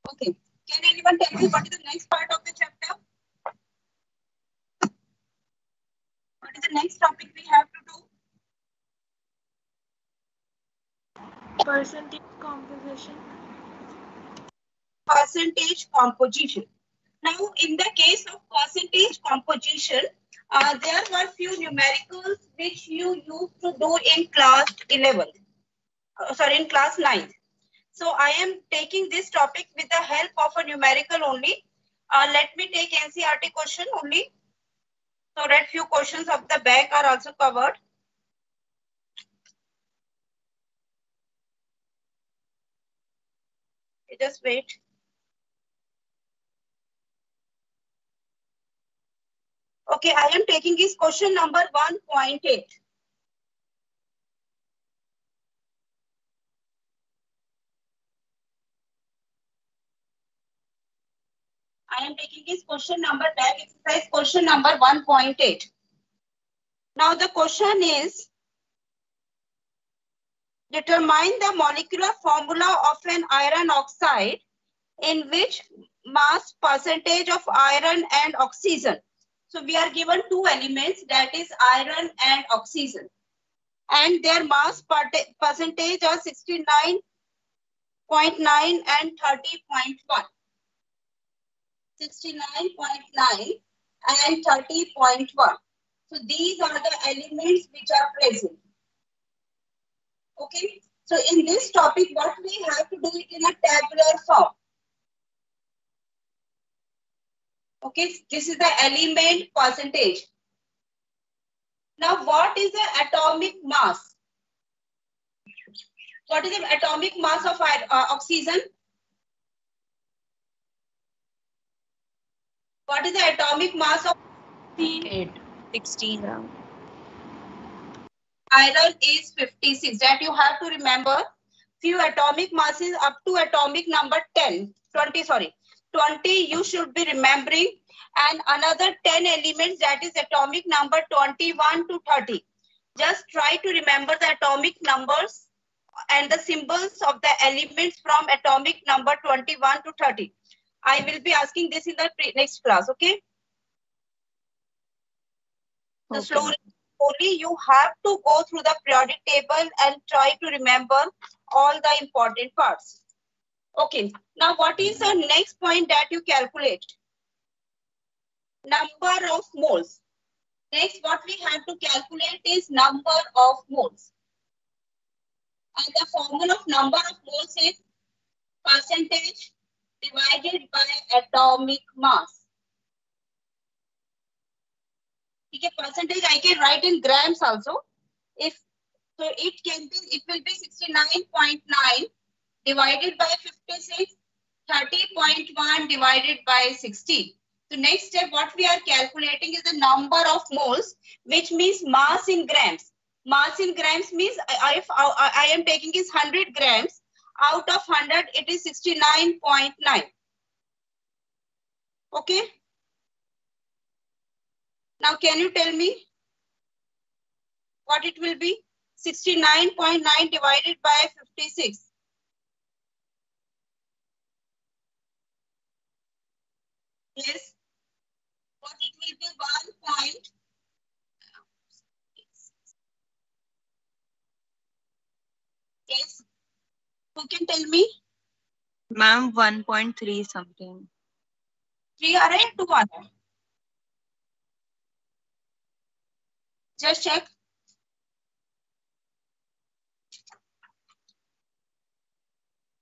Okay. Can anyone tell me what is the next part of the chapter? What is the next topic we have to do? Percentage composition. Percentage composition. Now, in the case of percentage composition, there were few numericals which you used to do in class 11. In class 9. So I am taking this topic with the help of a numerical only. Let me take NCERT question only, so that few questions of the back are also covered. Just wait. Okay, I am taking this question number 1.8. I am taking this question number back exercise question number 1.8. Now the question is, determine the molecular formula of an iron oxide in which mass percentage of iron and oxygen. So we are given two elements, that is iron and oxygen, and their mass percentage are 69.9 and 30.1. 69.9 and 30.1. So these are the elements which are present. Okay. So in this topic, what we have to do it in a tabular form. Okay. This is the element percentage. Now, what is the atomic mass? What is the atomic mass of oxygen? What is the atomic mass of 16 around. Iron is 56. That you have to remember. Few atomic masses up to atomic number 20 you should be remembering, and another 10 elements, that is atomic number 21 to 30. Just try to remember the atomic numbers and the symbols of the elements from atomic number 21 to 30. I will be asking this in the next class, okay? So slowly you have to go through the periodic table and try to remember all the important parts. Okay, now what is the next point that you calculate? Number of moles. Next, what we have to calculate is number of moles. And the formula of number of moles is percentage divided by atomic mass. Okay, percentage I can write in grams also. If so, it will be 69.9 divided by 56, 30.1 divided by 60. So next step, what we are calculating is the number of moles, which means mass in grams. Mass in grams means if I am taking is 100 grams, out of 100 it is 69.9. Okay. Now can you tell me what it will be? 69.9 divided by 56. Yes. What it will be? 1 point. Yes. Who can tell me? Ma'am, 1.3 something. 3 are 2 are. Just check.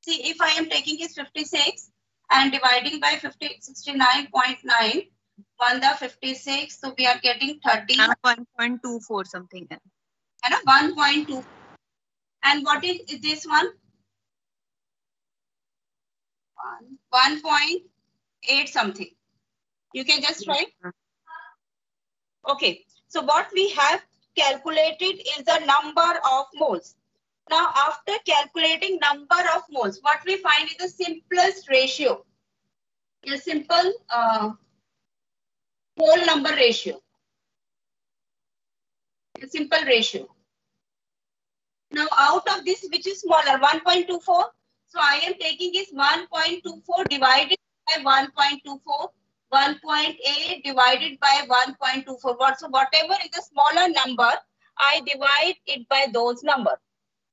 See, if I am taking is 56 and dividing by 69.9, 1 the 56, so we are getting 30. 1.24 something. And 1.2. And what is this one? 1.8 something. You can just write. Okay. So what we have calculated is the number of moles. Now, after calculating number of moles, what we find is the simplest ratio. A simple whole number ratio. A simple ratio. Now, out of this, which is smaller, 1.24. So I am taking is 1.24 divided by 1.24, 1.8 divided by 1.24. So whatever is a smaller number, I divide it by those numbers.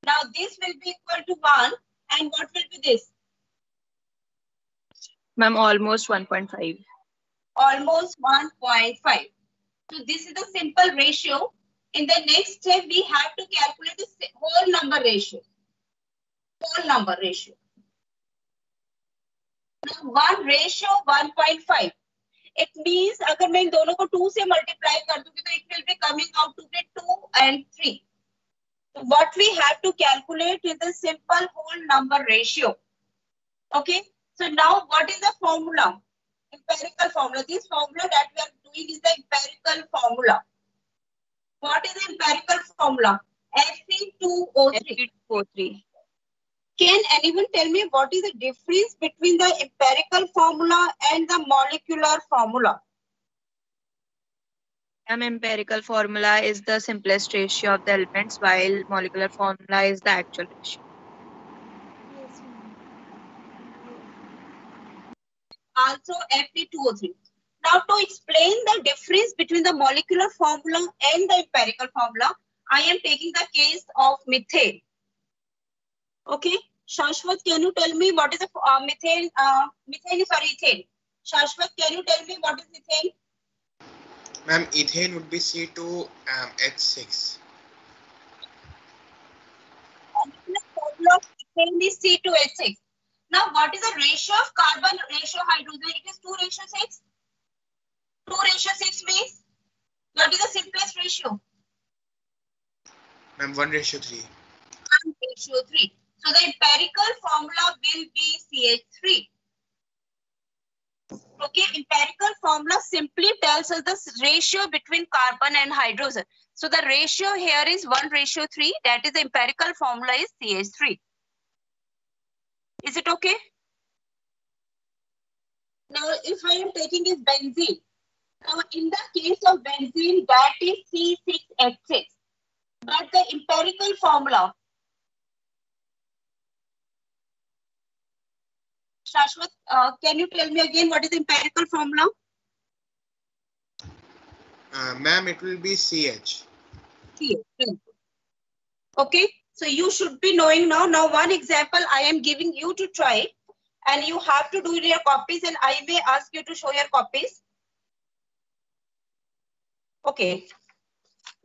Now this will be equal to 1, and what will be this? Ma'am, almost 1.5. Almost 1.5. So this is a simple ratio. In the next step, we have to calculate the whole number ratio. Whole number ratio. Now 1 ratio 1.5. It means अगर मैं इन दोनों को 2 से multiply कर दूंगी तो it will be coming out to be 2 and 3. So what we have to calculate is the simple whole number ratio. Okay. So now what is the formula? Empirical formula. This formula that we are doing is the empirical formula. What is the empirical formula? Fe2O3. Fe2O3. Can anyone tell me what is the difference between the empirical formula and the molecular formula? Empirical formula is the simplest ratio of the elements, while molecular formula is the actual ratio. Yes, ma'am. Also Fe2O3. Now to explain the difference between the molecular formula and the empirical formula, I am taking the case of methane. Okay, Shashwat, can you tell me what is the methane? Ethane. Shashwat, can you tell me what is ethane? Ma'am, ethane would be C2H6. The formula of ethane is C2H6. Now, what is the ratio of carbon ratio hydrogen? It is 2:6. 2:6 means what is the simplest ratio? Ma'am, 1:3. 1:3. So the empirical formula will be CH3. Okay, empirical formula simply tells us the ratio between carbon and hydrogen. So the ratio here is 1:3. That is the empirical formula is CH3. Is it okay? Now, if I am taking is benzene. Now, in the case of benzene, that is C6H6. But the empirical formula, Shashwat, can you tell me again what is the empirical formula? Ma'am, it will be CH. Okay, so you should be knowing now. Now, one example I am giving you to try, and you have to do in your copies, and I may ask you to show your copies. Okay,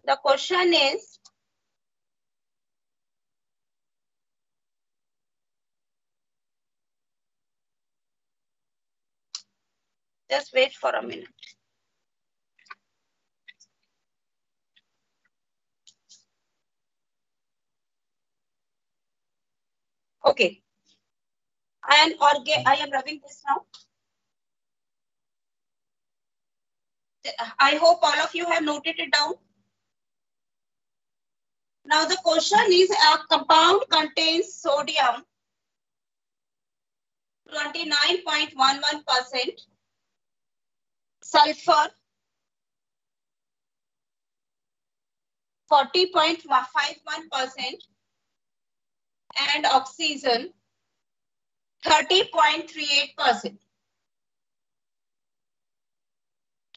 the question is, just wait for a minute. Okay, I am rubbing this now. I hope all of you have noted it down. Now the question is, a compound contains sodium 29.11%, sulfur 40.51%, and oxygen 30.38%.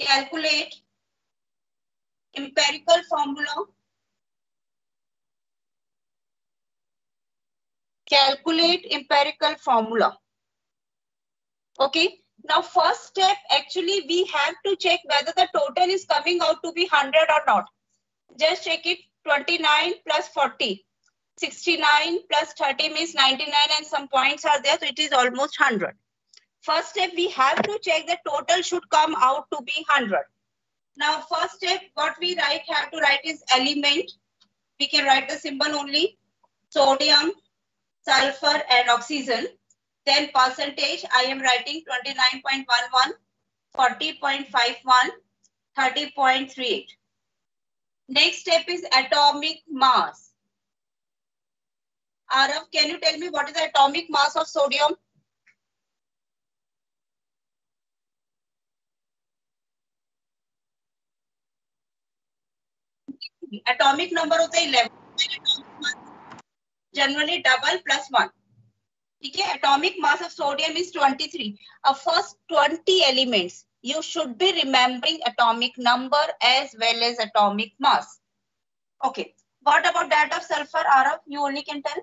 Calculate empirical formula. Calculate empirical formula. Okay. Now, first step, actually, we have to check whether the total is coming out to be 100 or not. Just check it. 29 plus 40. 69 plus 30 means 99, and some points are there, so it is almost 100. First step, we have to check the total should come out to be 100. Now, first step, what we have to write is element. We can write the symbol only. Sodium, sulfur, and oxygen. Then percentage, I am writing 29.11, 40.51, 30.38. Next step is atomic mass. Arav, can you tell me what is the atomic mass of sodium? Atomic number होता है 11. Generally double plus 1. ठीक है, atomic mass of sodium is 23. First 20 elements, you should be remembering atomic number as well as atomic mass. Okay, what about that of sulfur, Arav? You only can tell.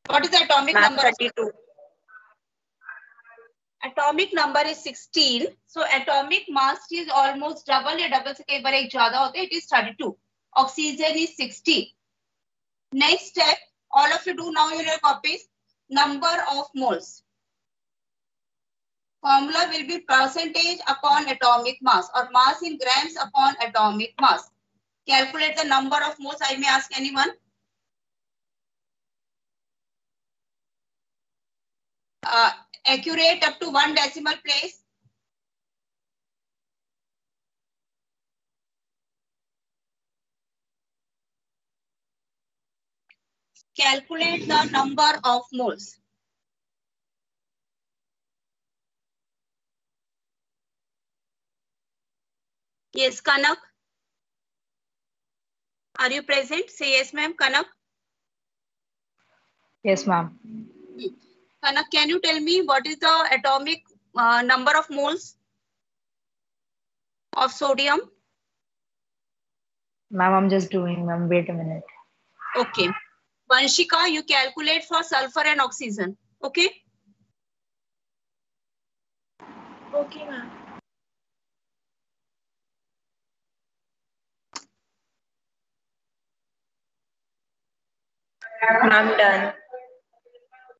What is the atomic Ma'am, number? 32. Atomic number is 16. So atomic mass is almost double या double से कई बार एक ज्यादा होता है. It is 32. Oxygen is 60. Next step, all of you do now in your copies. Number of moles. Formula will be percentage upon atomic mass or mass in grams upon atomic mass. Calculate the number of moles. I may ask anyone. Accurate up to 1 decimal place. Calculate the number of moles. Yes, Kanak. Are you present? Say yes, ma'am. Kanak. Yes, ma'am. Kanak, can you tell me what is the atomic number of moles of sodium? Ma'am, I'm just doing, ma'am. Wait a minute. Okay. Vanshika, you calculate for sulfur and oxygen. Okay? Okay, ma'am. Ma'am, done.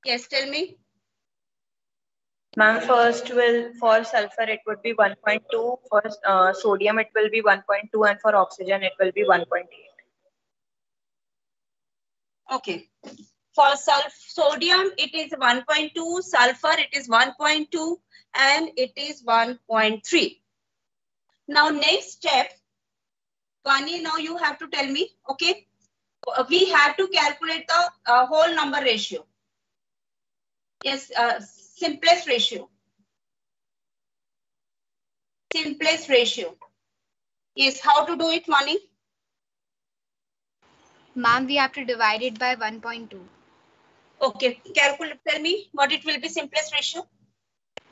Yes, tell me. Ma'am, first will for sulfur it would be 1.2. For sodium it will be 1.2, and for oxygen it will be 1.8. Okay. For sodium, it is 1.2. Sulfur, it is 1.2. And it is 1.3. Now, next step. Vani, now you have to tell me. Okay. We have to calculate the whole number ratio. Yes, simplest ratio. Simplest ratio. Yes, how to do it, Vani? Ma'am, we have to divide it by 1.2. Okay, calculate, tell me what it will be simplest ratio.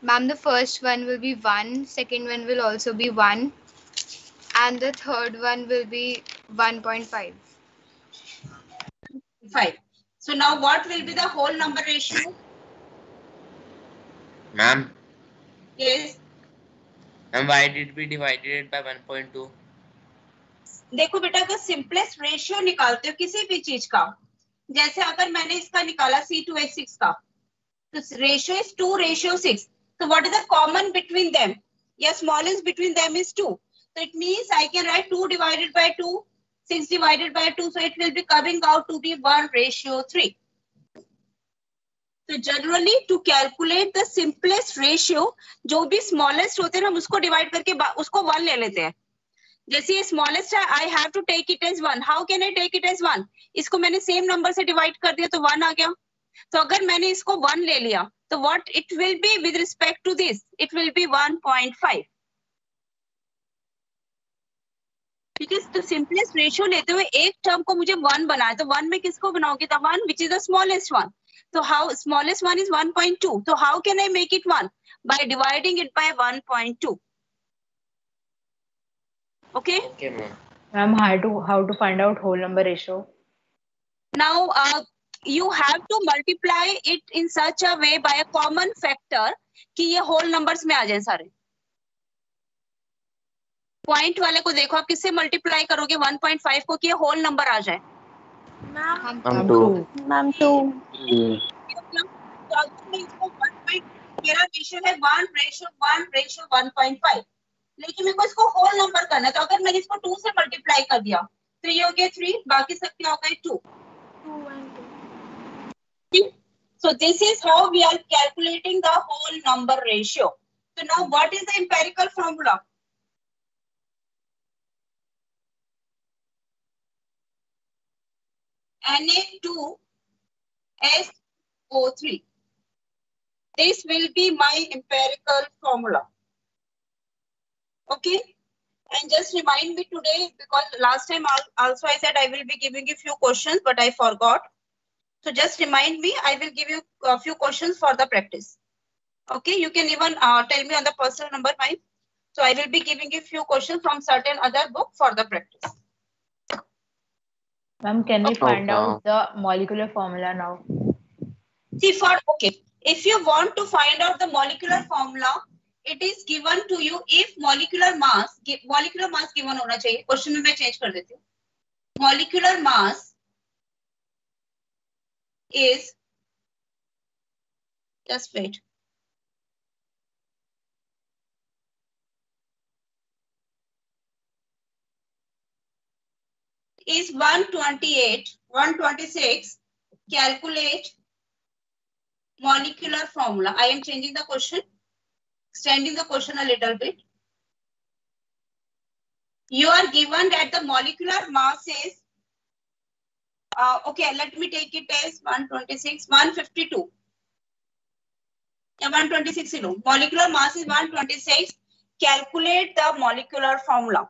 Ma'am, the first one will be 1, second one will also be 1, and the third one will be 1.5. 5. So now what will be the whole number ratio? Ma'am, Yes. and why did we divide it by 1.2? देखो बेटा, अगर simplest ratio निकालते हो किसी भी चीज का, जैसे अगर मैंने इसका निकाला C2H6 का, तो ratio is 2:6. So what is the common between them? Yeah, smallest between them is 2. So it means I can write 2 divided by 2, 6 divided by 2. So it will be coming out to be 1:3. So generally to calculate the simplest ratio, जो भी smallest होते हैं हम उसको divide करके उसको 1 ले लेते हैं. जैसे ये स्मॉलेस्ट है, I have to take it as 1. How can I take it as 1? इसको मैंने सेम नंबर से डिवाइड कर दिया तो 1 आ गया. तो अगर मैंने इसको 1 ले लिया तो what it will be with respect to this, it will be 1.5. ठीक है, तो सिंपलेस्ट रेशियो लेते हुए एक टर्म को मुझे 1 बनाया, तो 1 में किसको बनाओगे? The 1 which is the smallest one. तो हाउ स्मॉलेस्ट वन इज 1.2. तो how can I make it 1? By dividing it by 1.2. Okay. Okay, ma'am. Ma'am, how to find out whole number ratio? Now, you have to multiply it in such a way by a common factor कि ये whole numbers में आ जाए सारे. Point वाले को देखो, आप किससे multiply करोगे 1.5 को कि ये whole number आ जाए? Ma'am, Ma'am, 2. ma'am, 2. तो अगर मैं इसको 1. मेरा रेशियो है 1:1:1.5, लेकिन मेरे को इसको होल नंबर करना है, तो अगर मैंने इसको 2 से मल्टीप्लाई कर दिया तो ये हो गया 3, बाकी सब क्या होगा? 2. 2 and 2. So this is how we are calculating the whole number ratio. So now what is the empirical formula? Na2SO3. This will be my empirical formula. Okay. And just remind me today, because last time also I said I will be giving you few questions, but I forgot. So just remind me, I will give you a few questions for the practice. Okay, you can even tell me on the personal number, mine. So I will be giving you few questions from certain other book for the practice. Ma'am, can we Okay. find out the molecular formula now? See, okay, if you want to find out the molecular formula, it is given to you if molecular mass given होना चाहिए. Question में मैं change कर देती हूँ. Molecular mass is, just wait. Is 128, 126. Calculate molecular formula. I am changing the question, extending the question a little bit. You are given that the molecular mass is, okay, let me take it as 126, 152. Yeah, 126, molecular mass is 126. Calculate the molecular formula.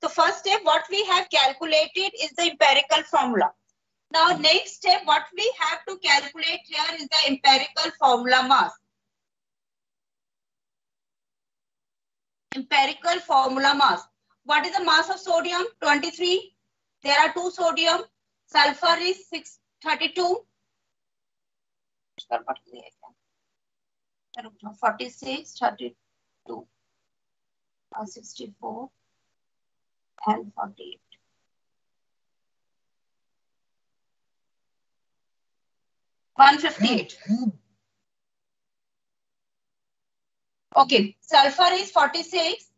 So first step, what we have calculated is the empirical formula. Now next step, what we have to calculate here is the empirical formula mass. Empirical formula mass. What is the mass of sodium? 23. There are 2 sodium. Sulfur is 632. 46, 32, 64, and 48. $158. Okay, sulfur is 46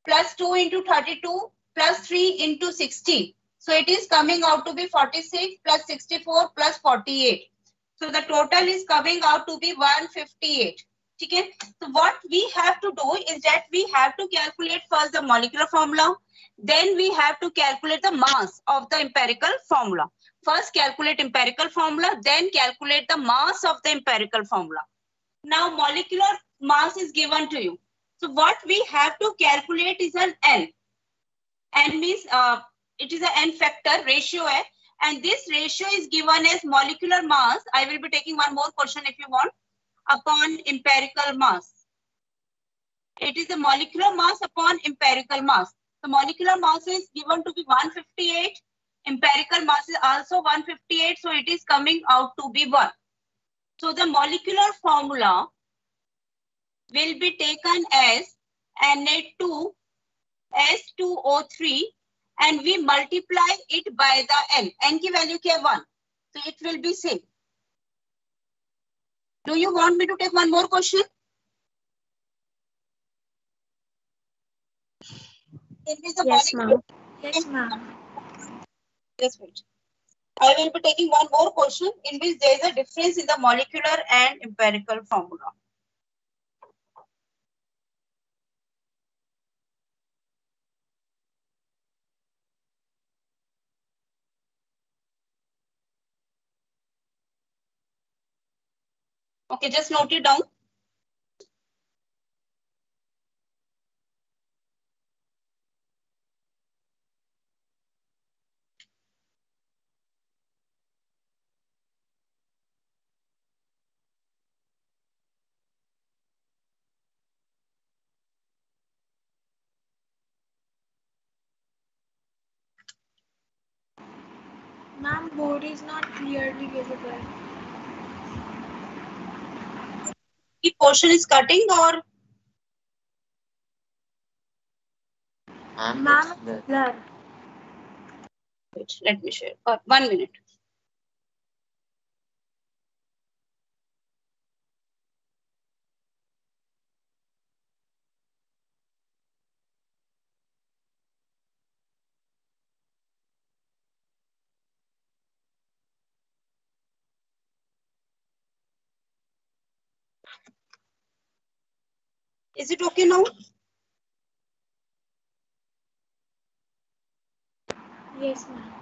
plus 2 into 32 plus 3 into 60. So it is coming out to be 46 plus 64 plus 48. So the total is coming out to be 158. Okay? So what we have to do is that we have to calculate first the molecular formula. Then we have to calculate the mass of the empirical formula. First calculate empirical formula, then calculate the mass of the empirical formula. Now molecular mass is given to you. So what we have to calculate is an N. N means it is an N factor ratio है, and this ratio is given as molecular mass. I will be taking one more question if you want, upon empirical mass. It is the molecular mass upon empirical mass. The molecular mass is given to be 158. Empirical mass is also 158. So it is coming out to be 1. So the molecular formula will be taken as Na2 S2O3 and we multiply it by the N. N की value क्या है 1. So it will be same. Do you want me to take one more question? Yes, ma'am. Yes, ma'am. Just wait. I will be taking one more question in which there is a difference in the molecular and empirical formula. Okay, just note it down. Ma'am, board is not clearly visible. The portion is cutting or? Ma'am, it's blur. Wait, let me share. 1 minute. Is it okay now? Yes, ma'am.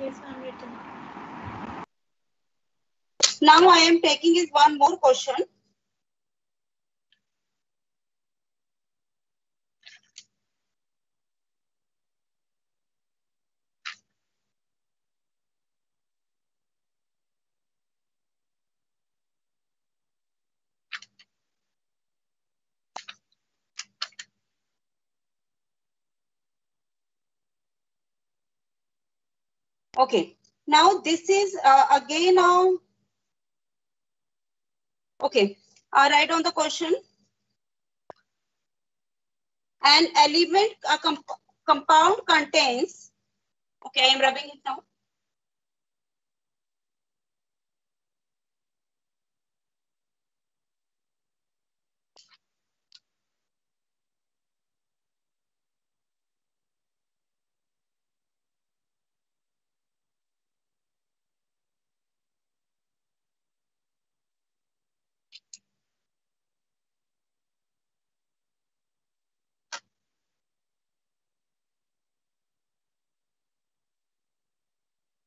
Yes, ma'am, written. Now I am taking is one more question. Okay. Now this is again now. Okay. Write on the question. An element, a compound contains. Okay, I am rubbing it now.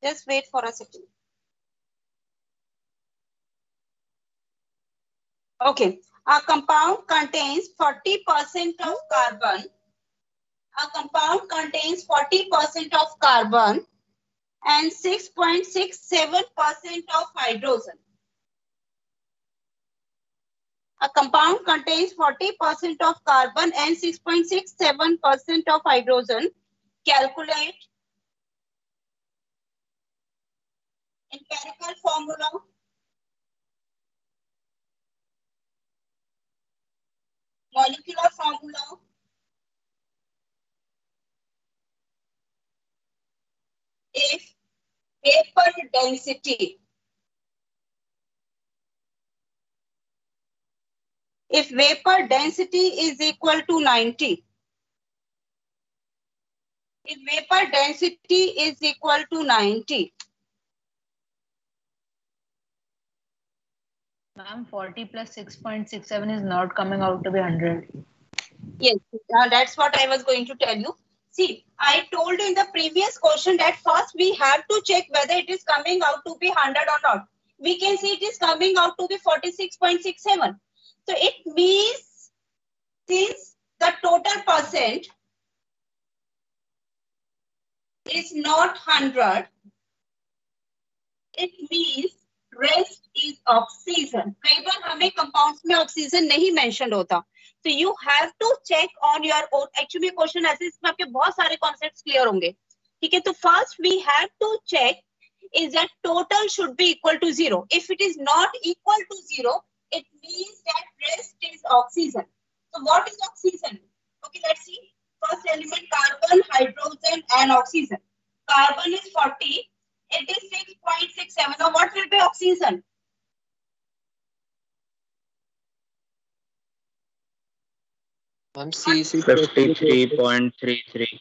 Just wait for a second. Okay. A compound contains 40% of carbon. A compound contains 40% of carbon and 6.67% of hydrogen. A compound contains 40% of carbon and 6.67% of hydrogen. Calculate empirical formula. Molecular formula. If vapor density is equal to 90, if vapor density is equal to 90, Ma'am, 40 plus 6.67 is not coming out to be 100. yes, that's what I was going to tell you. See, I told you in the previous question that first we have to check whether it is coming out to be 100 or not. We can see it is coming out to be 46.67. So it means since the total percent is not 100, it means rest is oxygen. कई बार हमें compounds में oxygen नहीं mentioned होता. So you have to check on your own. Actually question ऐसे इसमें आपके बहुत सारे concepts clear होंगे. ठीक है, तो first we have to check is that total should be equal to 0. If it is not equal to 0, it means that rest is oxygen. So what is oxygen? Okay, let's see. First element carbon, hydrogen and oxygen. Carbon is 40. It is 6.67. Now what will be oxygen? Ma'am, C is 53.33.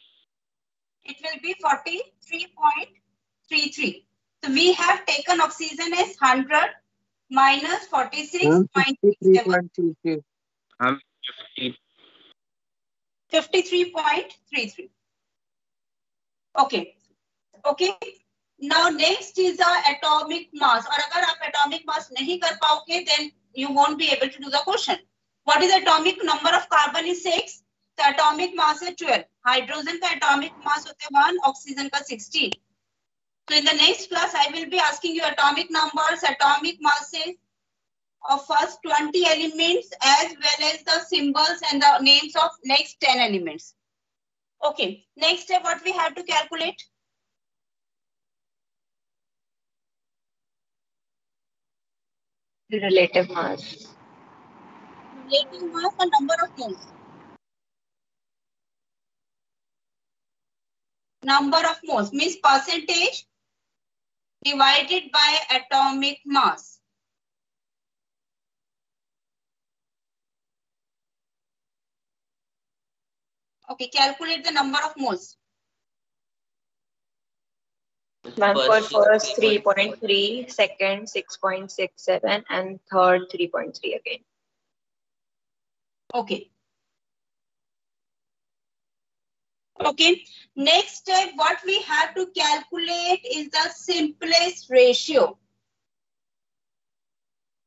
It will be 43.33. So we have taken oxygen as 100 minus 46.67. 53.33. Okay. Okay. Now next is the atomic mass. और अगर आप atomic mass नहीं कर पाओगे, then you won't be able to do the question. What is the atomic number of carbon is 6. The atomic mass is 12. Hydrogen का atomic mass होता है 1, oxygen का 16. So in the next class, I will be asking you atomic numbers, atomic masses of first 20 elements as well as the symbols and the names of next 10 elements. Okay. Next step, what we have to calculate? The relative mass. Relative mass and number of moles. Number of moles means percentage divided by atomic mass. Okay, calculate the number of moles. Ma'am, for first 3.3, second 6.67, and third 3.3 again. Okay. Okay. Next step, what we have to calculate is the simplest ratio.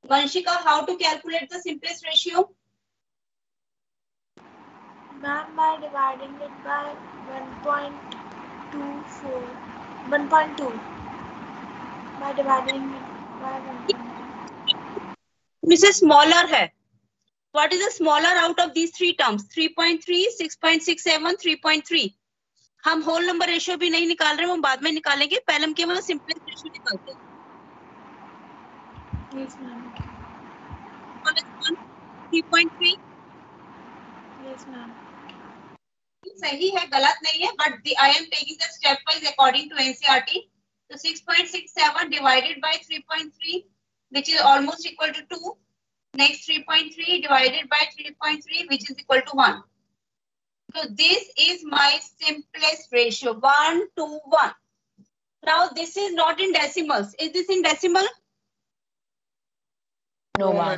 Vanshika, how to calculate the simplest ratio? Ma'am, by dividing it by 1.24. 1.2. By dividing it by 1.2. Mrs. Smaller है. What is the smaller out of these three terms? 3.3, 6.67, 3.3. हम whole number ratio भी नहीं निकाल रहे, हम बाद में निकालेंगे. पहले हम केवल सिंपलेस्ट रेशियो निकालते हैं. Yes, ma'am. 3.3. Yes, ma'am. सही है, गलत नहीं है, but I am taking the stepwise according to NCERT. So 6.67 divided by 3.3, which is almost equal to 2. Next 3.3 divided by 3.3, which is equal to 1. So this is my simplest ratio, 1 to 1. Now this is not in decimals. Is this in decimal? No, ma'am.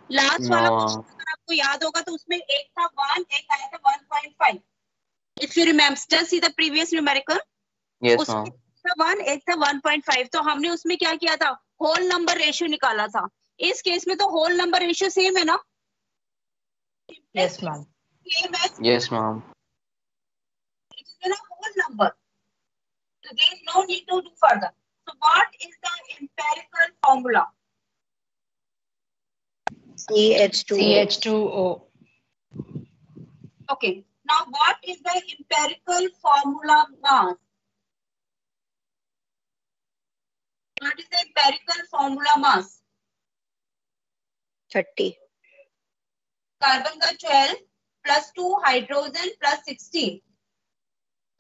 Last वाला question अगर आपको याद होगा तो उसमें एक था 1, एक आया था 1.5. If you remember, just see the previous numerical. Yes, ma'am. उसमें था 1, एक था 1.5. तो हमने उसमें क्या किया था? होल नंबर रेशियो निकाला था. इस केस में तो होल नंबर रेशियो सेम है ना? Yes, ma'am. Same as Yes, ma'am. it is in a whole number. So there is no need to do further. So what is the empirical formula? CH2O. CH2O. Okay. Now what is the empirical formula mass? What is the empirical formula mass? 30. Carbon का 12 plus 2 hydrogen plus 16.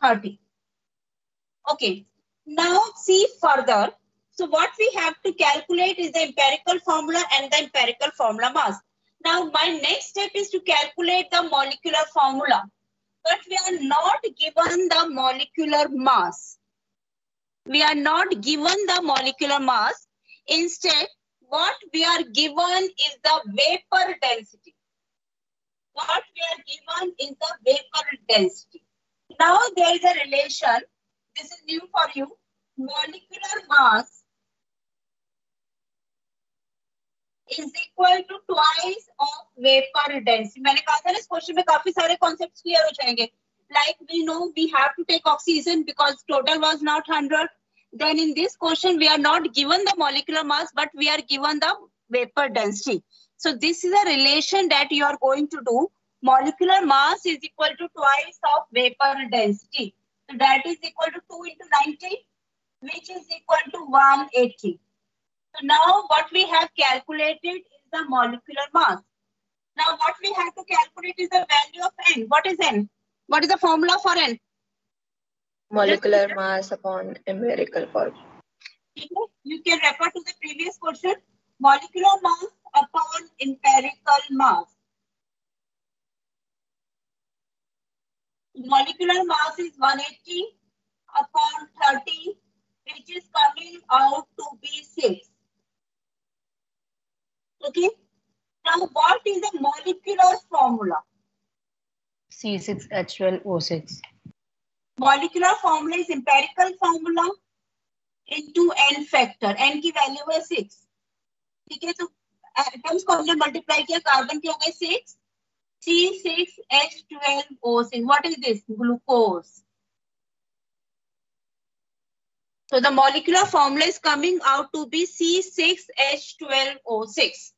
30. Okay. Now see further. So what we have to calculate is the empirical formula and the empirical formula mass. Now my next step is to calculate the molecular formula. But we are not given the molecular mass. We are not given the molecular mass. Instead, what we are given is the vapor density. What we are given is the vapor density. Now there is a relation. This is new for you. Molecular mass is equal to twice of vapor density. मैंने कहा था ना इस question में काफी सारे concepts clear हो जाएंगे. Like we know we have to take oxygen because total was not 100. Then in this question we are not given the molecular mass but we are given the vapor density. So this is a relation that you are going to do. Molecular mass is equal to twice of vapor density. So that is equal to 2 into 90, which is equal to 180. So now what we have calculated is the molecular mass. Now what we have to calculate is the value of N. What is N? What is the formula for N? Molecular mass upon empirical formula. You can refer to the previous question. Molecular mass upon empirical mass. Molecular mass is 180 upon 30, which is coming out to be 6. Okay. Now, what is the molecular formula? C6H12O6. Molecular formula is empirical formula into N factor. N की value है 6. ठीक है, तो atoms को हमने multiply किया, carbon की हो गई 6. C6H12O6. What is this? Glucose. So the molecular formula is coming out to be C6H12O6.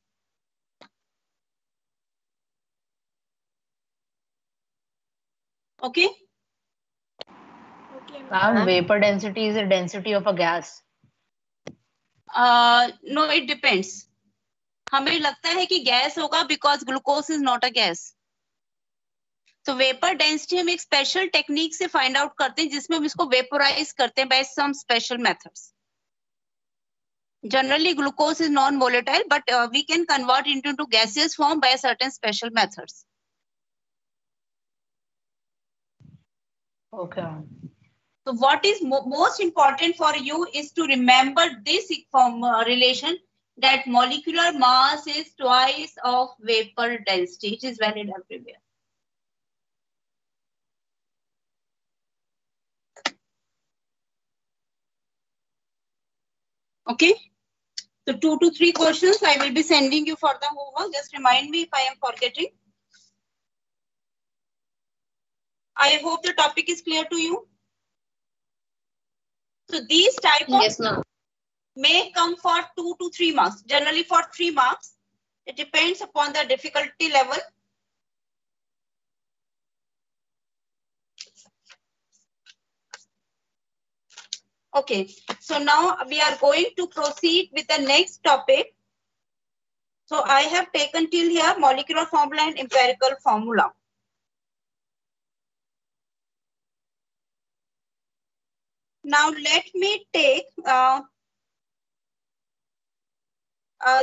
Okay. Okay, Ma'am, vapor density is the density of a gas. No, it depends. हमें लगता है कि gas होगा because glucose is not a gas. तो vapour density हम एक special technique से find out करते हैं जिसमें हम इसको वेपोराइज करते हैं by some special methods. Generally, glucose is non-volatile, but we can convert it into gaseous form by certain special methods. Okay. So what is most important for you is to remember this relation that molecular mass is twice of vapor density. It is valid everywhere. Okay. So 2 to 3 questions I will be sending you for the homework. Just remind me if I am forgetting. I hope the topic is clear to you. So these type of may come for 2 to 3 marks. Generally for 3 marks. It depends upon the difficulty level. Okay, so now we are going to proceed with the next topic. So I have taken till here molecular formula and empirical formula. Now let me take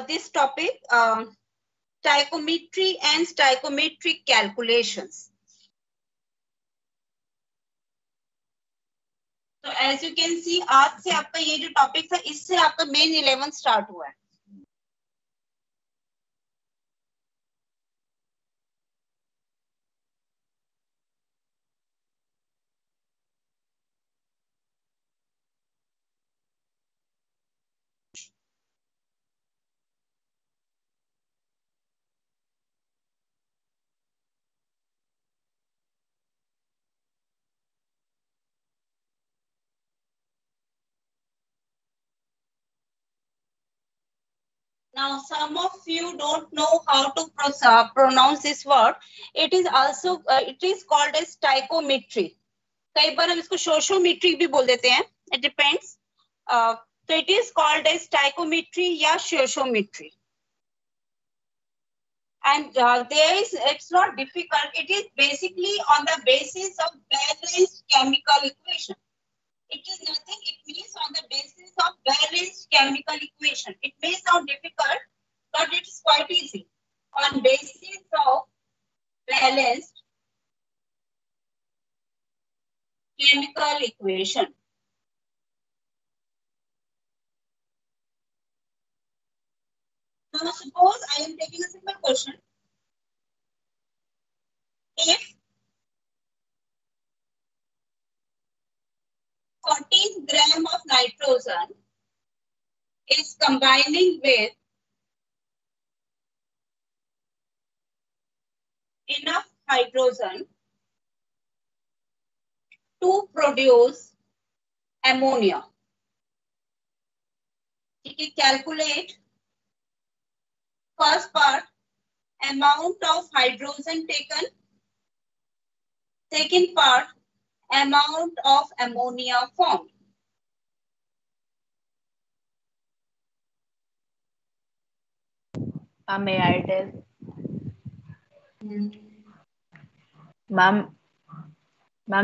this topic, stoichiometry and stoichiometric calculations. तो as you can see, आज से आपका ये जो topic था, इससे आपका main 11 start हुआ है. Now, some of you don't know how to pronounce this word. It is also it is called as stoichiometry. कई बार हम इसको सोशियोमेट्री भी बोल देते हैं. It depends. So it is called as stoichiometry या sociometry. And it's not difficult. It is basically on the basis of balanced chemical equation. It is nothing. It means on the basis of balanced chemical equation. It may sound difficult, but it's quite easy. On basis of balanced chemical equation. Now, suppose I am taking a simple question. If 14 grams of nitrogen is combining with enough hydrogen to produce ammonia. You can calculate first part, amount of hydrogen taken. Second part, amount of ammonia formed. May I tell? Ma'am,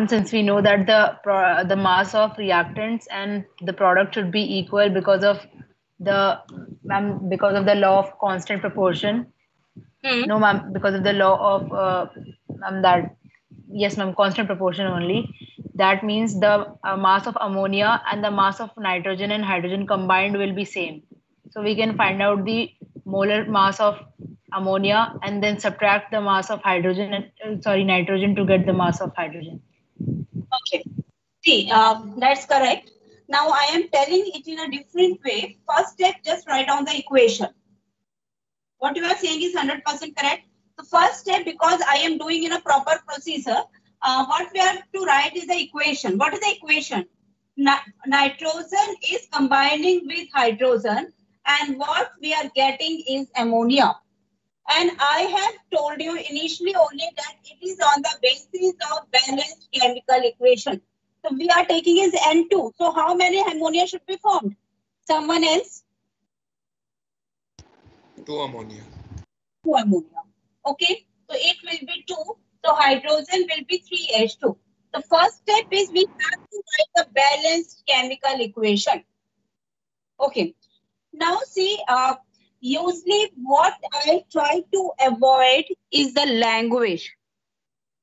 since we know that the mass of reactants and the product should be equal because of the law of constant proportion. No, ma'am, because of the law of yes, ma'am, constant proportion only. That means the mass of ammonia and the mass of nitrogen and hydrogen combined will be same. So we can find out the molar mass of ammonia and then subtract the mass of hydrogen and nitrogen to get the mass of hydrogen. Okay. See, that's correct. Now I am telling it in a different way. First step, just write down the equation. What you are saying is 100% correct. The first step, because I am doing in a proper procedure, what we have to write is the equation. What is the equation? Nitrogen is combining with hydrogen, and what we are getting is ammonia. And I have told you initially only that it is on the basis of balanced chemical equation. So we are taking is N2. So how many ammonia should be formed? Someone else? 2 ammonia. 2 ammonia. Okay. So it will be 2. So hydrogen will be 3H2. The first step is we have to write the balanced chemical equation. Okay. Now see, usually what I try to avoid is the language.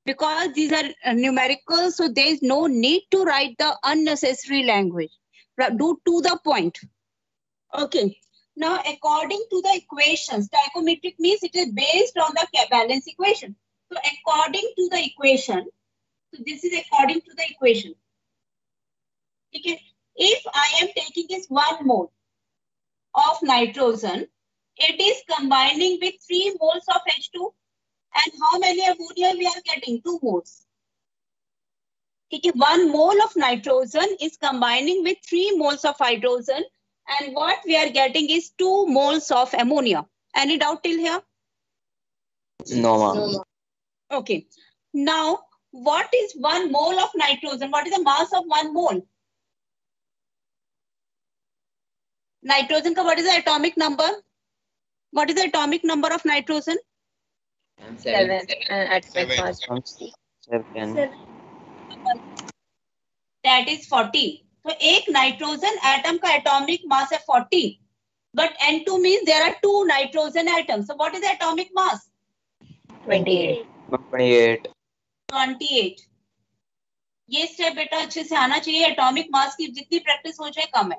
Because these are numerical, so there is no need to write the unnecessary language. Do to the point. Okay. Now, according to the equation, stoichiometric means it is based on the balance equation. So, according to the equation, so this is according to the equation. Okay. If I am taking this 1 mole, of nitrogen, it is combining with 3 moles of H2. And how many ammonia we are getting? 2 moles. Okay, 1 mole of nitrogen is combining with 3 moles of hydrogen, and what we are getting is 2 moles of ammonia. Any doubt till here? No, ma'am. Okay. Now, what is 1 mole of nitrogen? What is the mass of 1 mole? Nitrogen ka what is the atomic number? What is the atomic number of nitrogen? 7 and atomic mass. 7. That is 40. So, एक nitrogen atom का atomic mass है 40. But N2 means there are 2 nitrogen atoms. So, what is the atomic mass? 28. 28. 28. ये step बेटा अच्छे से आना चाहिए. Atomic mass की जितनी प्रैक्टिस हो जाए कम है.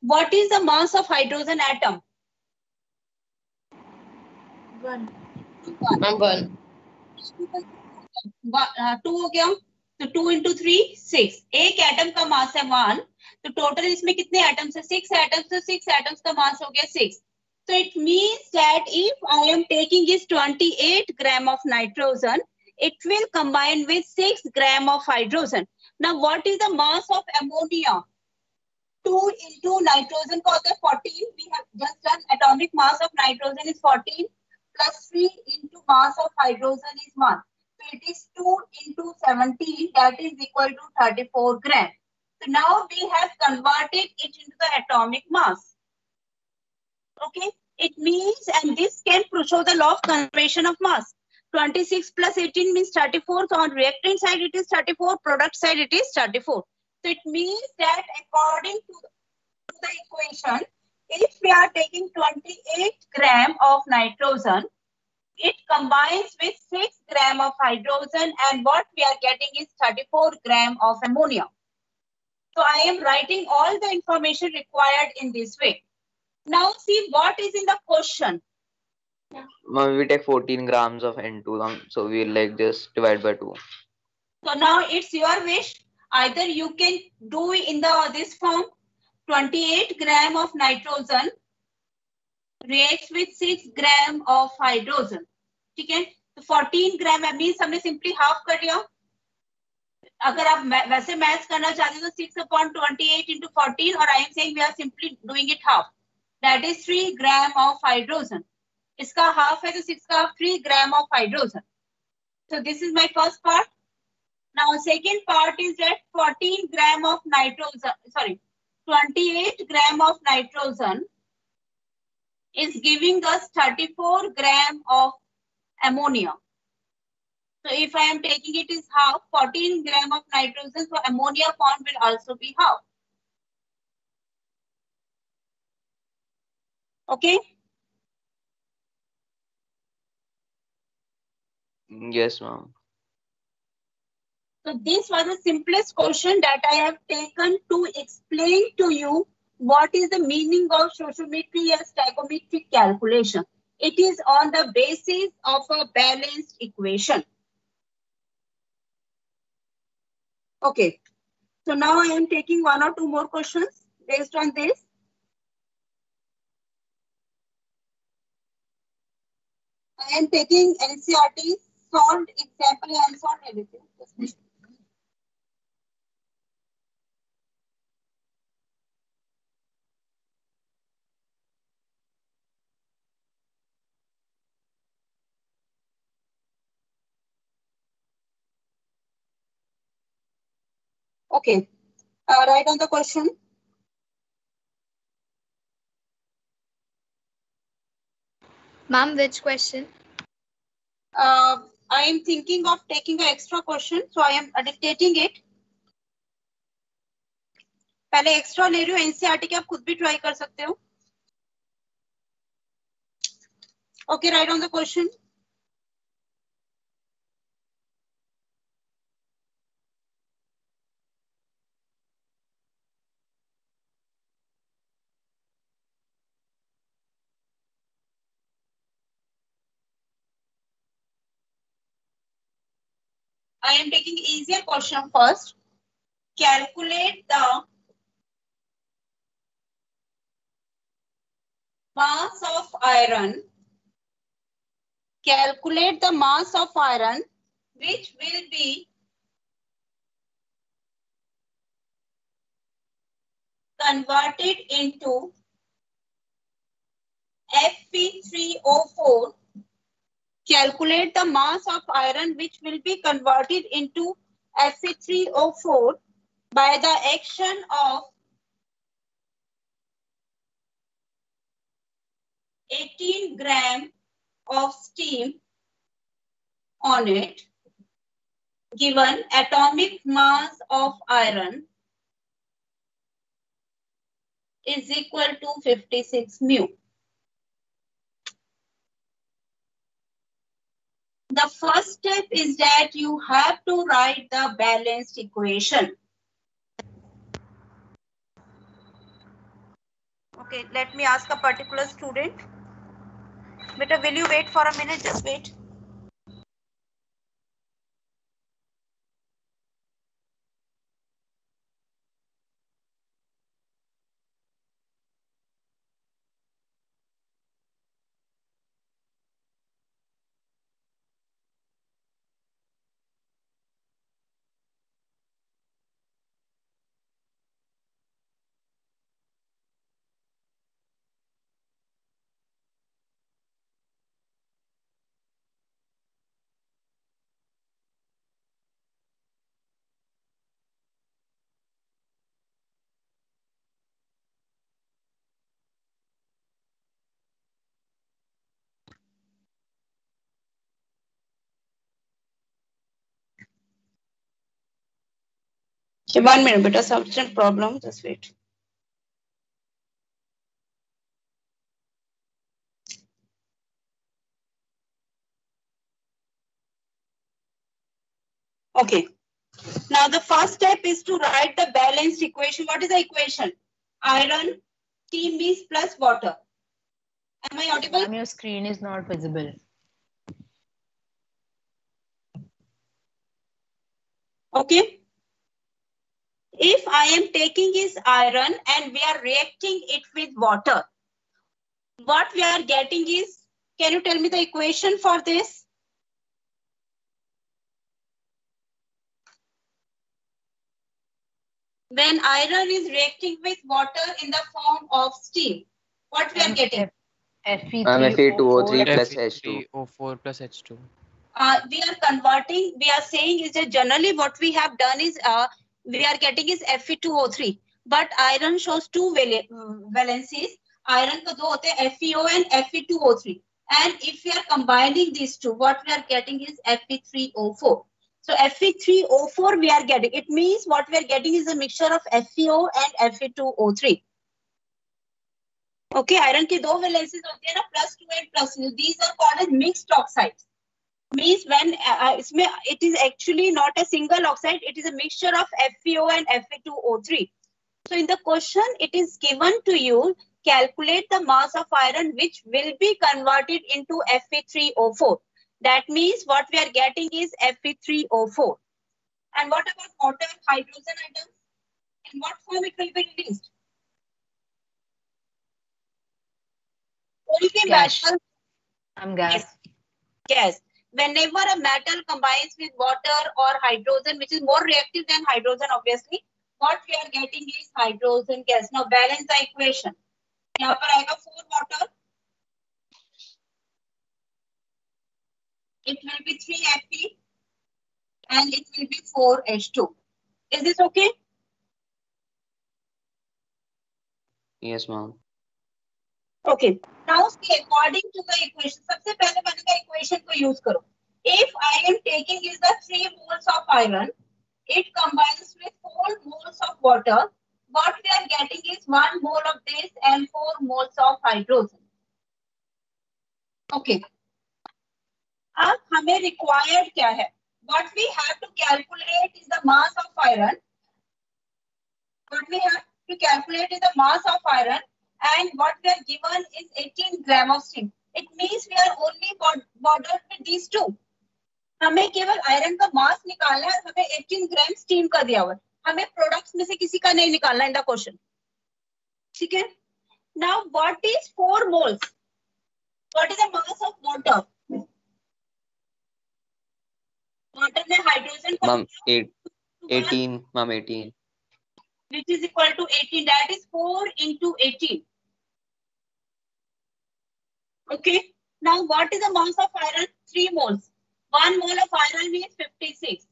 What is the mass of hydrogen atom? 1. 2 हो गया. तो 2 into 3 6. एक एटम का मास है 1. तो टोटल इसमें कितने एटम्स है? 6 एटम्स. तो 6 एटम्स का मास हो गया 6. So it means that if I am taking is 28 gram of nitrogen, it will combine with 6 gram of hydrogen. Now, what is the mass of ammonia? 2 into nitrogen का होता है 14. We have just done atomic mass of nitrogen is 14 plus 3 into mass of hydrogen is 1. So it is 2 into 17, that is equal to 34 gram. So now we have converted it into the atomic mass. Okay, it means, and this can show the law of conservation of mass. 26 plus 18 means 34. So on reactant side it is 34, product side it is 34. So it means that according to the equation, if we are taking 28 gram of nitrogen, it combines with 6 gram of hydrogen, and what we are getting is 34 gram of ammonia. So I am writing all the information required in this way. Now see what is in the question. Ma'am, we take 14 grams of N2, so we'll like just divide by 2. So now it's your wish. Either you can do in this form, 28 gram of nitrogen reacts with 6 gram of hydrogen. ठीक है? तो 14 gram means हमने simply half कर दिया. अगर आप वैसे maths करना चाहते हो तो 6/28 into 14, और I am saying we are simply doing it half. That is 3 gram of hydrogen. इसका हाफ है तो 6 का half 3 gram of hydrogen. So this is my first part. Now second part is that 14 gram of nitrogen, sorry, 28 gram of nitrogen is giving us 34 gram of ammonia. So if I am taking it is half, 14 gram of nitrogen, so ammonia form will also be half. Okay? Yes, ma'am. So this was the simplest question that I have taken to explain to you what is the meaning of stoichiometry and stoichiometric calculation. It is on the basis of a balanced equation. Okay. So now I am taking 1 or 2 more questions based on this. I am taking NCERT solved example and solved everything. Okay, write on the question. Ma'am, which question? I am thinking of taking an extra question, so I am dictating it. पहले extra ले रही हूँ NCERT के, आप खुद भी try कर सकते हो. Okay, write on the question. I am taking easier question first. Calculate the mass of iron. Calculate the mass of iron which will be converted into Fe3O4. Calculate the mass of iron which will be converted into Fe3O4 by the action of 18 gram of steam on it. Given atomic mass of iron is equal to 56 mu. The first step is that you have to write the balanced equation. Okay, let me ask a particular student. Beta, will you wait for a minute? Just wait. Okay, 1 minute, beta, substance problem. Just wait. Okay. Now the first step is to write the balanced equation. What is the equation? Iron, steam is plus water. Am I audible? Ma'am, your screen is not visible. Okay. If I am taking is iron and we are reacting it with water, what we are getting is, can you tell me the equation for this? When iron is reacting with water in the form of steam, what we are getting? Fe2O3 plus H2. Fe3O4 plus H2. We are converting, we are saying is that generally what we have done is we are getting is Fe2O3, but iron shows two valencies. Iron ko do hote hain, FeO and Fe2O3. And if we are combining these two, what we are getting is Fe3O4. So Fe3O4 we are getting. It means what we are getting is a mixture of FeO and Fe2O3. Okay, iron की दो valencies होती है ना, +2 and +2. These are called as mixed oxides. Means when it is actually not a single oxide, it is a mixture of FeO and Fe2O3. So in the question, it is given to you, calculate the mass of iron which will be converted into Fe3O4. That means what we are getting is Fe3O4. And what about water, hydrogen atoms? In what form it will be released? Gas. Gas. Yes. Whenever a metal combines with water or hydrogen, which is more reactive than hydrogen, obviously, what we are getting is hydrogen gas. Now balance the equation. यहाँ पर आएगा 4 water. It will be 3 Fe and it will be 4 H2. Is this okay? Yes, ma'am. Okay. Now see, according to the equation, सबसे पहले मैंने कहा equation को use करो. If I am taking is the 3 moles of iron, it combines with 4 moles of water. What we are getting is 1 mole of this and 4 moles of hydrogen. Okay. अब हमें required क्या है? What we have to calculate is the mass of iron. What we have to calculate is the mass of iron, and what we are given is 18 gram of steam. It means we are only bothered with these two. हमें केवल iron का मास निकालना है, हमें 18 ग्राम steam का दिया हुआ है, हमें प्रोडक्ट्स में से किसी का नहीं निकालना इन द क्वेश्चन. ठीक है. Now, what is 4 moles? What is the mass of water? Water में hydrogen Ma'am, परमाणु 18. Ma'am, 18. which is equal to 18. That is 4 into 18. Okay. Now, what is the mass of iron? 3 moles. 1 mole of iron is 56.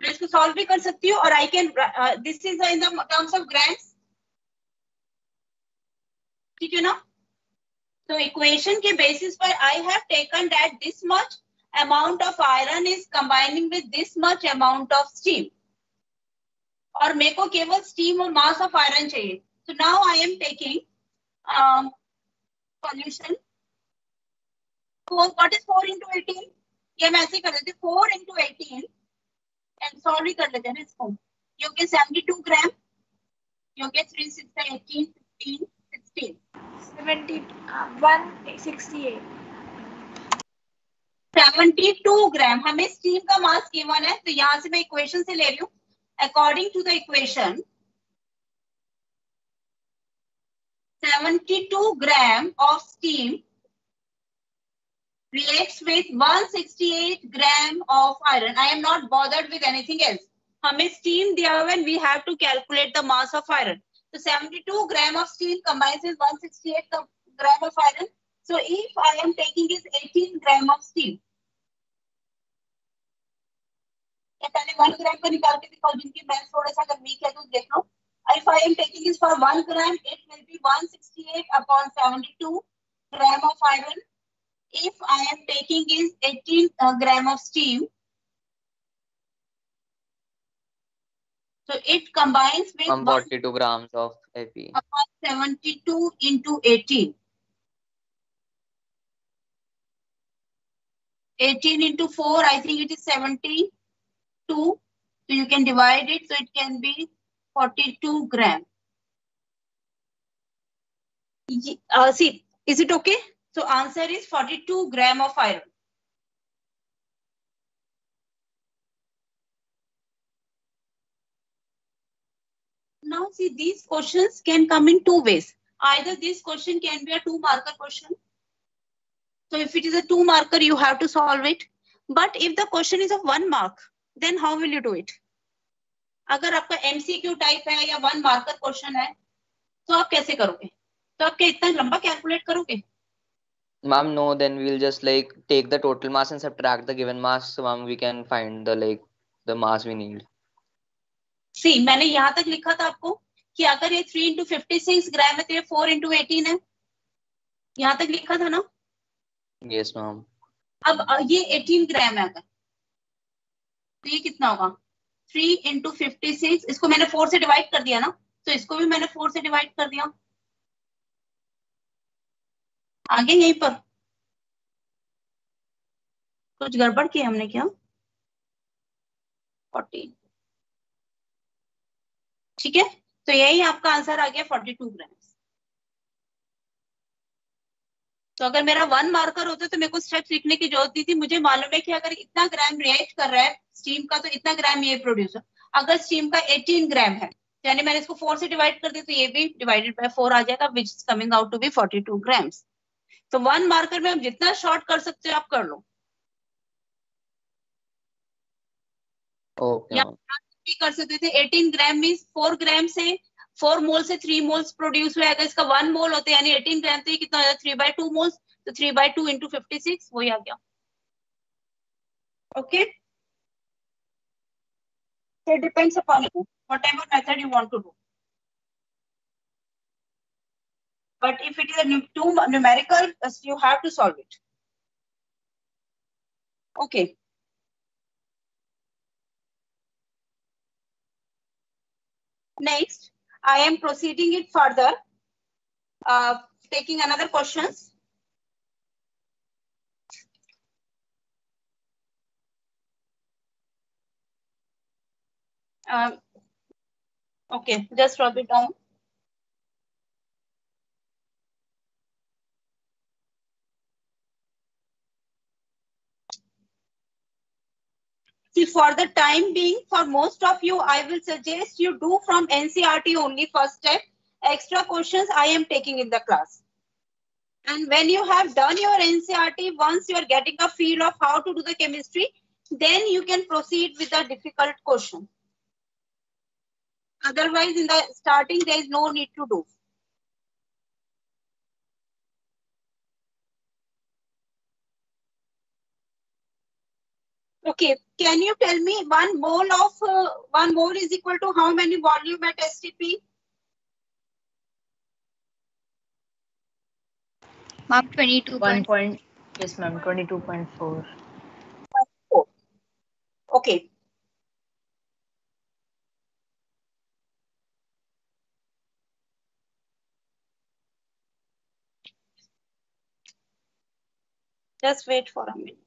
मैं इसको solve भी कर सकती हूँ और I can this is in the terms of grams. ठीक है ना? So equation के basis पर I have taken that this much amount of iron is combining with this much amount of steam. और मेरे को केवल steam और mass of iron चाहिए. So now I am taking solution. What is 4 into 18? ये मैं ऐसे कर लेते 4 into 18 and solve ही कर लेते हैं इसको. You get 72 gram. You get 3, 6, 18, 15, 16. 168. 72 ग्राम. हमें स्टीम का मास गिवन है तो यहां से मैं इक्वेशन से ले रही हूँ. According to the equation, 72 gram of steam reacts with 168 gram of iron. I am not bothered with anything else. हमें steam दिया हुआ है, we have to calculate the mass of iron. So 72 gram of steam combines with 168 gram of iron. So if I am taking is 18 gram of steam. पहले 1 ग्राम का निकाल के दिखाओ जिनकी मैथ थोड़ा सा अगर वीक है तो देख लो. If I am taking is for 1 gram, it will be 168 upon 72 gram of iron. If I am taking is 18 gram of steam, so it combines with 42 grams of Fe. upon 72 into 18. 18 into 4, I think it is 72. So you can divide it, so it can be 42 gram. See, is it okay? So answer is 42 gram of iron. Now see, these questions can come in 2 ways. Either this question can be a 2-marker question. So if it is a 2-marker, you have to solve it. But if the question is of 1 mark, then how will you do it? अगर आपका MCQ type है या 1 marker question है तो आप कैसे करोगे? तो आप क्या इतना लंबा कैलकुलेट करोगे? Ma'am, no, then we'll just like take the total mass and subtract the given mass. So ma'am, we can find the mass we need. See, मैंने यहाँ तक लिखा था आपको कि अगर ये 3 into 56 ग्राम है तो ये 4 into 18 है. यहाँ तक लिखा था ना? Yes, ma'am. अब ये 18 ग्राम है अगर तो ये कितना होगा? 3 into 56. इसको मैंने 4 से डिवाइड कर दिया ना, तो इसको भी मैंने 4 से डिवाइड कर दिया. आगे यहीं पर कुछ गड़बड़ की हमने क्या? 40. ठीक है, तो यही आपका आंसर आ गया 42 ग्राम. तो अगर मेरा 1 मार्कर होता तो मेरे को स्टेप्स लिखने की जरूरत नहीं थी. मुझे मालूम है कि अगर इतना ग्राम रिएक्ट कर रहा है स्टीम का तो इतना ग्राम ये प्रोड्यूस हो. अगर स्टीम का 18 ग्राम है यानी मैंने इसको 4 से डिवाइड कर दिया तो ये भी डिवाइडेड बाय 4 आ जाएगा, which is coming out to be 42 grams. तो 1 मार्कर में आप जितना शॉर्ट कर सकते हो आप कर लो. Okay. भी कर सकते थे. 18 ग्राम मींस 4 ग्राम से 4 मोल से 3 मोल्स प्रोड्यूस हुआ. अगर इसका 1 मोल होता है यानी 18 ग्राम तो ये कितना हो जाता है? 3/2 मोल्स. तो 3/2 into 56 वही आ गया. Okay, so it depends upon you, whatever method you want to do. But if it is a too numerical, you have to solve it. Okay. Next, I am proceeding it further, taking another questions. Okay, just drop it down. See, for the time being, for most of you, I will suggest you do from NCERT only first step. extra questions I am taking in the class. And when you have done your NCERT, once you are getting a feel of how to do the chemistry, then you can proceed with the difficult question. Otherwise, in the starting, there is no need to do. Okay, can you tell me 1 mole is equal to how many volume at STP? Ma'am, 22. 1 point. Yes, ma'am. 22.4. Okay. Just wait for a minute.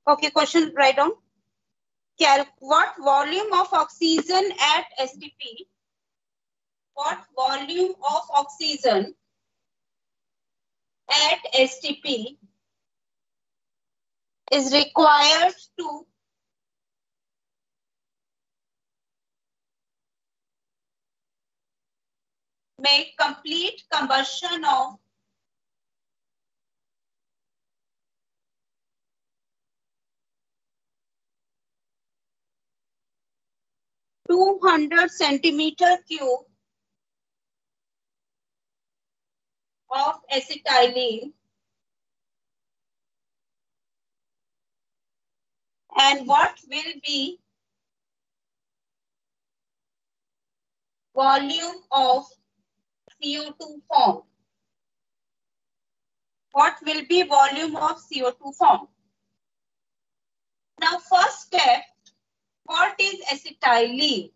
Okay, question write down. What volume of oxygen at STP? What volume of oxygen at STP is required to make complete combustion of 200 centimeter cube of acetylene, and what will be volume of CO2 formed? What will be volume of CO2 formed? Now, first step, what is acetylene?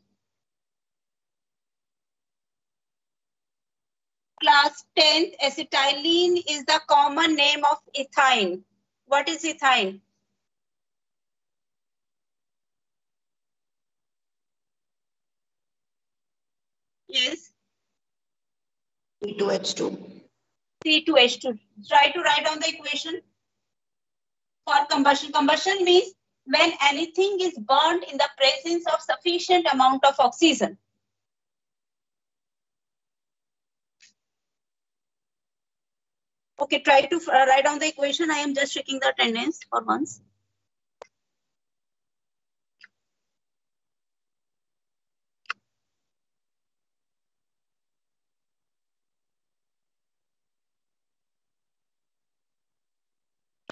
Class 10th, acetylene is the common name of ethine. What is ethine? Yes. C2H2. C2H2. Try to write down the equation for combustion. Combustion means when anything is burned in the presence of sufficient amount of oxygen. Okay, try to write down the equation. I am just checking the attendance for once.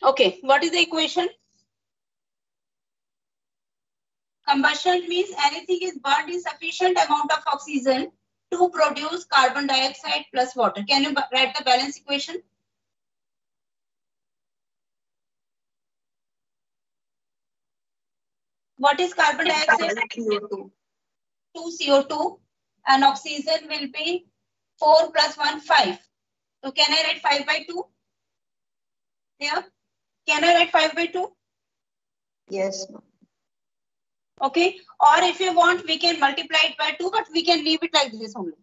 Okay, what is the equation? Combustion means anything is burned in sufficient amount of oxygen to produce carbon dioxide plus water. Can you write the balance equation? What is carbon dioxide? CO2. 2 CO2, and oxygen will be 4 plus 1, 5. So can I write 5 by 2? Here? Can I write 5 by 2? Yes. Okay. Or if you want, we can multiply it by 2, but we can leave it like this only.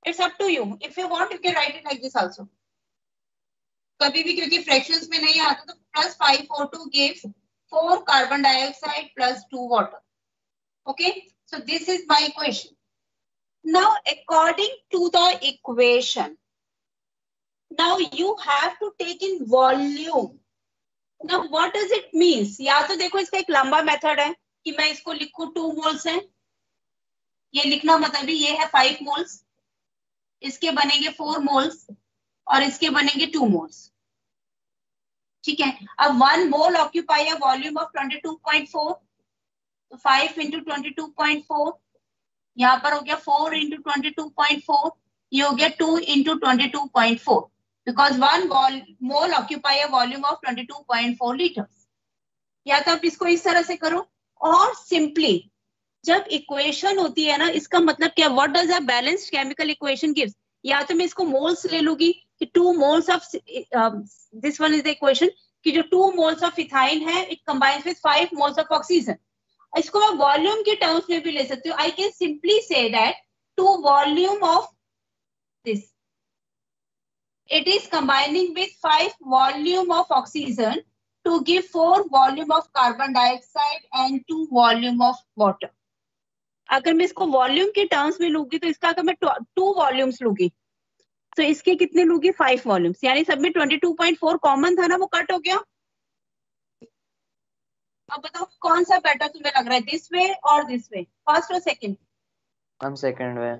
It's up to you. If you want, you can write it like this also. कभी भी क्योंकि fractions में नहीं आता तो plus 5 O2 gives 4 carbon dioxide plus 2 water. Okay. So this is my equation. Now, according to the equation, now you have to take in volume. Now, what does it mean? या तो देखो इसका एक लंबा मेथड है कि मैं इसको लिखूं 2 मोल्स है. ये लिखना मतलब ये है 5 मोल्स. इसके बनेंगे 4 मोल्स और इसके बनेंगे 2 मोल्स. ठीक है. अब 1 मोल ऑक्यूपाई अ वॉल्यूम ऑफ 22.4. तो 5 into 22.4. यहाँ पर हो गया 4 into 22.4. ये हो गया 2 into 22.4. Because 1 mole occupy a volume of 22.4 liters. या तो आप इसको इस तरह से करो, और सिंपली जब इक्वेशन होती है ना, इसका मतलब क्या, what does a balanced chemical equation gives. या तो मैं इसको मोल्स ले लूंगी कि 2 moles of this one is the equation कि जो 2 moles ऑफ इथाइन है it combines with 5 moles of oxygen. इसको मैं वॉल्यूम के टर्म्स में भी ले सकती हूँ. I can simply say that 2 volume of this, it is combining with 5 volume of oxygen to give 4 volume of carbon dioxide and 2 volume of water. अगर मैं इसको वॉल्यूम के टर्म्स में लूंगी तो इसका अगर मैं 2 वॉल्यूम्स लूंगी तो इसके कितने लूंगी 5 वॉल्यूम्स, यानी सब में 22.4 कॉमन था ना, वो कट हो गया। अब बताओ कौन सा बेटर तुम्हें लग रहा है, दिस वे और दिस वे, फर्स्ट और second? Ma'am second way.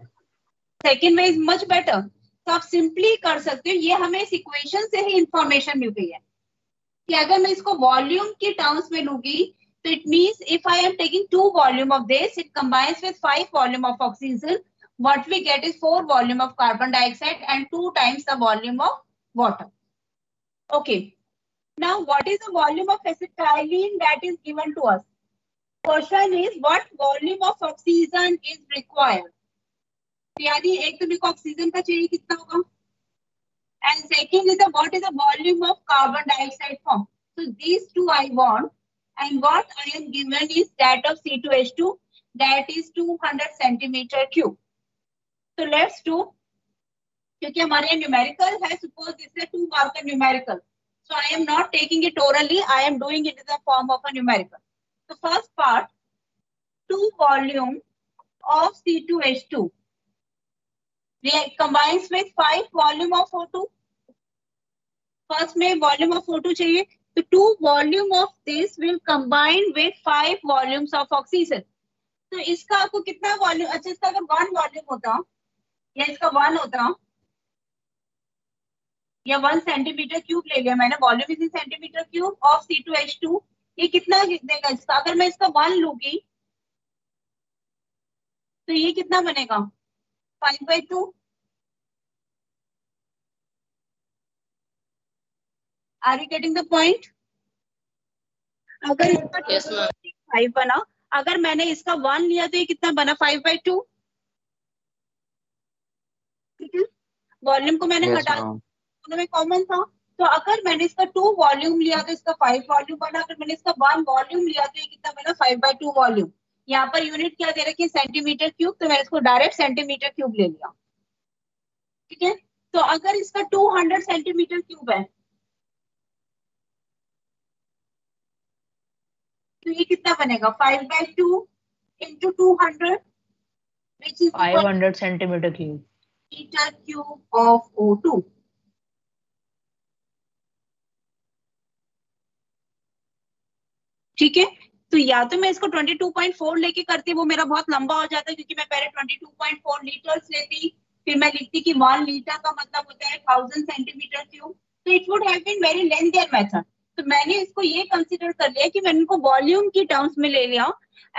Second way is much better. तो आप सिंपली कर सकते हो, ये हमें इस इक्वेशन से ही इंफॉर्मेशन मिल गई है कि अगर मैं इसको वॉल्यूम के टर्म्स में लूंगी तो it means if I am taking 2 volume of this, it combines with 5 volume of oxygen, what we get is 4 volume of carbon dioxide and 2 times the volume of water. Okay. Now, what is the volume of acetylene that is given to us? Question is, what volume of oxygen is required? यानी एक तो मेरे को oxygen का चाहिए कितना होगा, and second is what is the volume of carbon dioxide form. So these two I want, and what I am given is that of C2H2, that is 200 centimeter cube. So let's do, क्योंकि हमारे यहाँ numerical है, suppose this is 2 marker numerical. So I am not taking it orally, I am doing it in the form of a numerical. So first part, 2 volume of C2H2 combines with 5 volume of O2. First में volume of O2 चाहिए, तो 2 volume of this will combine with 5 volumes of oxygen. तो इसका आपको कितना volume, अच्छा इसका अगर 1 वॉल्यूम होता या इसका 1 होता या 1 सेंटीमीटर क्यूब ले लिया मैंने, volume is in centimetre cube of C2H2, ये कितना देगा इसका, अगर मैं इसका 1 लूंगी तो ये कितना बनेगा 5/2। Are you getting the point? अगर इसका 5 बना, अगर मैंने इसका 1 लिया तो ये कितना बना 5/2। ठीक है, वॉल्यूम को मैंने हटा दिया, दोनों में कॉमन था। तो अगर मैंने इसका 2 वॉल्यूम लिया तो इसका 5 वॉल्यूम बना, अगर मैंने इसका 1 वॉल्यूम लिया तो ये कितना बना 5/2 वॉल्यूम। यहाँ पर यूनिट क्या दे रखी है सेंटीमीटर क्यूब, तो मैंने इसको डायरेक्ट सेंटीमीटर क्यूब ले लिया। ठीक है, तो अगर इसका 200 सेंटीमीटर क्यूब है तो ये कितना बनेगा 5/2 into 200 which is 500 centimeter cube. meter cube of O2. ठीक है, तो या तो मैं इसको 22.4 लेके करती, वो मेरा बहुत लंबा हो जाता है क्योंकि मैं पहले 22.4 लीटर्स लेती, फिर मैं लिखती कि 1 लीटर का मतलब होता है 1000 सेंटीमीटर क्यूब, तो it would have been very lengthy method. तो मैंने इसको ये कंसीडर कर लिया कि मैंने इनको वॉल्यूम की टर्म्स में ले लिया,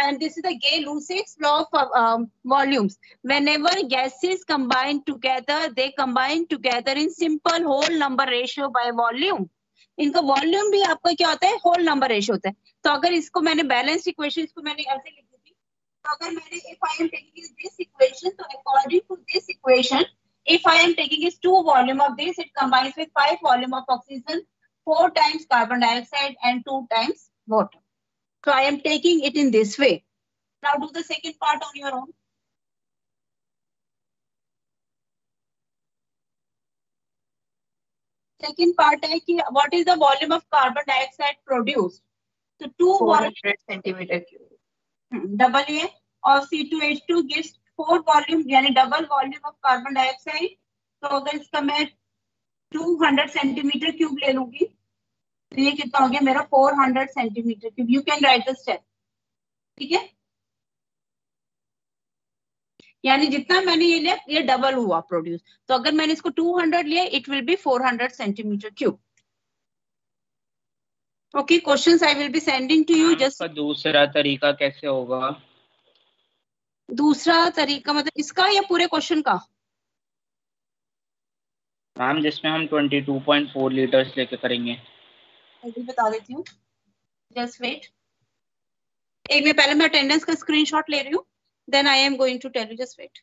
and this is the Gay-Lussac's law of volumes. Whenever gases combine together, they combine together in simple whole number ratio by volume. इनका वॉल्यूम भी आपका क्या होता है, होल नंबर रेशियो होता है। तो अगर इसको मैंने बैलेंस इक्वेशन, इसको मैंने ऐसे लिख दी थी, तो अगर मैंने if I am taking this equation, तो according to this equation if I am taking is 2 volume of this, it combines with 5 volume of oxygen, 4 times carbon dioxide and 2 times water. So I am taking it in this way. Now do the second part on your own. Second part है कि what is the volume of carbon dioxide produced? So 2 400 centimeter cube. double ये और C2H2 gives 4 volume यानी double volume of carbon dioxide. तो अगर इसका मैं 200 centimetre cube ले लूंगी तो ये कितना हो गया मेरा 400 centimetre cube. You can write the step. ठीक है, यानी जितना मैंने ये लिया ये डबल हुआ प्रोड्यूस। तो अगर मैंने इसको 200 लिया it will be 400 centimetre cube. Okay, questions I will be sending to you. Just दूसरा तरीका कैसे होगा? दूसरा तरीका मतलब इसका या पूरे क्वेश्चन का? मैम जिसमें हम 22.4 लीटर्स लेके करेंगे। अभी बता देती हूँ, जस्ट वेट। एक मैं पहले मैं अटेंडेंस का स्क्रीनशॉट ले रही हूँ, then I am going to tell you, just wait.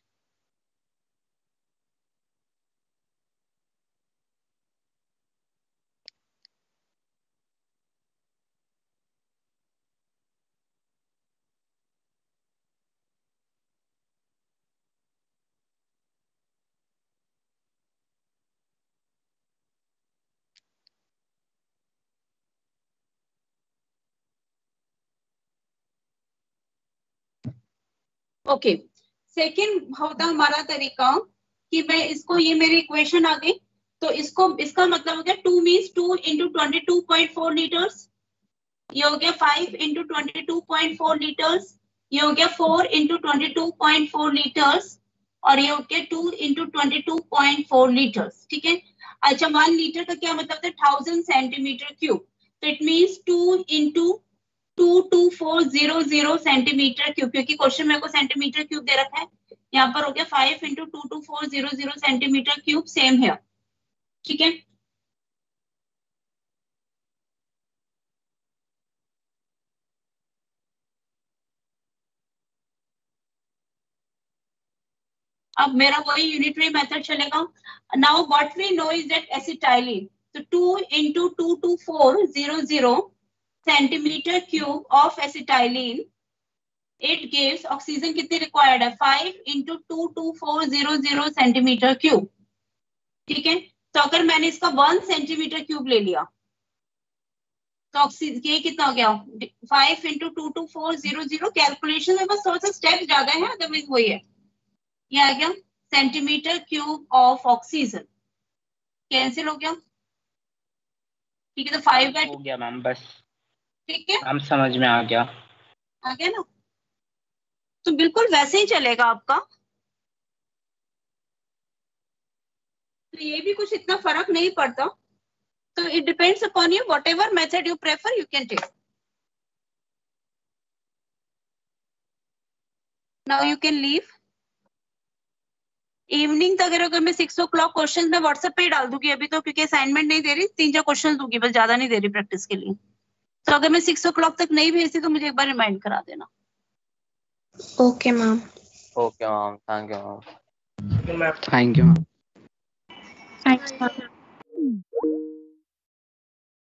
Okay, second होता हमारा तरीका कि मैं इसको, ये मेरी इक्वेशन आ गई, तो इसको, इसका मतलब हो गया 2 मीन्स 2 into 22.4 लीटर्स, ये हो गया 5 into 22.4 लीटर्स, ये हो गया 4 into 22.4 लीटर्स, और ये हो गया 2 into 22.4 लीटर्स। ठीक है, अच्छा 1 लीटर का क्या मतलब है? 1000 सेंटीमीटर क्यूब, तो it means 2 into 22400 centimetre cube, क्योंकि क्वेश्चन मेरे को सेंटीमीटर क्यूब दे रखा है, यहाँ पर हो गया 5 into 22400 सेंटीमीटर क्यूब, सेम है। ठीक है, अब मेरा वही यूनिटरी मेथड चलेगा। Now what we know is that acetylene, तो 2 into 22400 centimetre cube of acetylene, it gives, oxygen कितनी रिक्वायर्ड है? 5 into 22400 सेंटीमीटर क्यूब। ठीक है, तो अगर मैंने इसका 1 सेंटीमीटर क्यूब ले लिया तो ऑक्सीजन ये कितना हो गया? 5 into 22400, कैलकुलेशन में बस थोड़ा सा स्टेप ज्यादा है, अदरवाइज वही है। ये आ गया centimetre cube of oxygen, cancel हो गया। ठीक है, तो 5 हो गया मैम, बस ठीक है, मैम समझ में आ गया। आ गया ना? तो बिल्कुल वैसे ही चलेगा आपका, तो ये भी कुछ इतना फर्क नहीं पड़ता। तो it depends upon you, whatever method you prefer you can take. Now you can leave. Evening तक अगर मैं 6 o'clock क्वेश्चन मैं व्हाट्सएप पे ही डाल दूंगी अभी तो, क्योंकि असाइनमेंट नहीं दे रही, 3-4 क्वेश्चन दूंगी बस, ज्यादा नहीं दे रही प्रैक्टिस के लिए। तो अगर मैं 6 o'clock तक नहीं भेजती तो मुझे एक बार रिमाइंड करा देना। Okay ma'am. Okay ma'am, thank you ma'am. Thank you ma'am. Thanks ma'am.